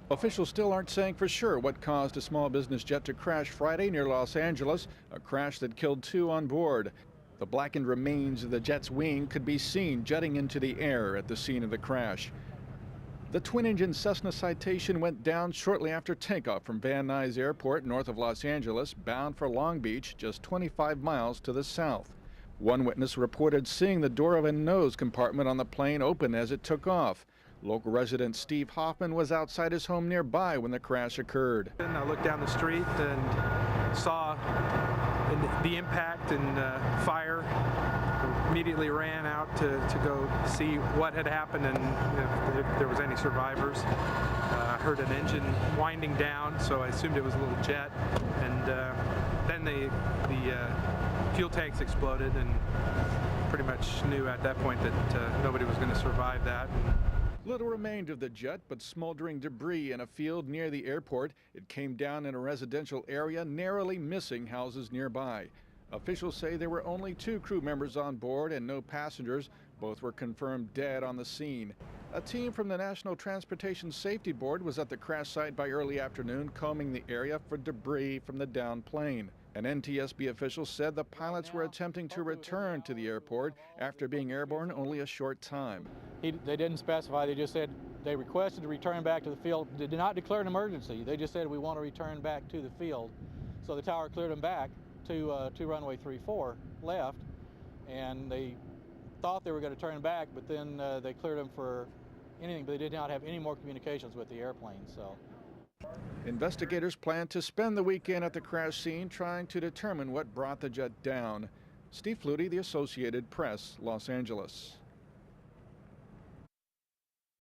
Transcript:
Officials still aren't saying for sure what caused a small business jet to crash Friday near Los Angeles, a crash that killed 2 on board. The blackened remains of the jet's wing could be seen jutting into the air at the scene of the crash. The twin-engine Cessena Citation went down shortly after takeoff from Nuys Airport north of Los Angeles, bound for Long Beach, just 25 miles to the south. One witness reported seeing the door of a nose compartment on the plane open as it took off. Local resident Steve Hoffman was outside his home nearby when the crash occurred. I looked down the street and saw the impact and fire. Immediately ran out to go see what had happened and if there was any survivors. I heard an engine winding down, so I assumed it was a little jet. And then the fuel tanks exploded, and pretty much knew at that point that nobody was going to survive that. Little remained of the jet, but smoldering debris in a field near the airport. It came down in a residential area, narrowly missing houses nearby. Officials say there were only 2 crew members on board and no passengers. Both were confirmed dead on the scene. A team from the National Transportation Safety Board was at the crash site by early afternoon, combing the area for debris from the downed plane. An NTSB official said the pilots were attempting to return to the airport after being airborne only a short time. They didn't specify. They just said they requested to return back to the field. They did not declare an emergency. They just said we want to return back to the field. So the tower cleared them back to runway 34 left, and they thought they were going to turn back, but then they cleared them for anything, but they did not have any more communications with the airplane. So investigators plan to spend the weekend at the crash scene trying to determine what brought the jet down. Steve Hoffman, The Associated Press, Los Angeles.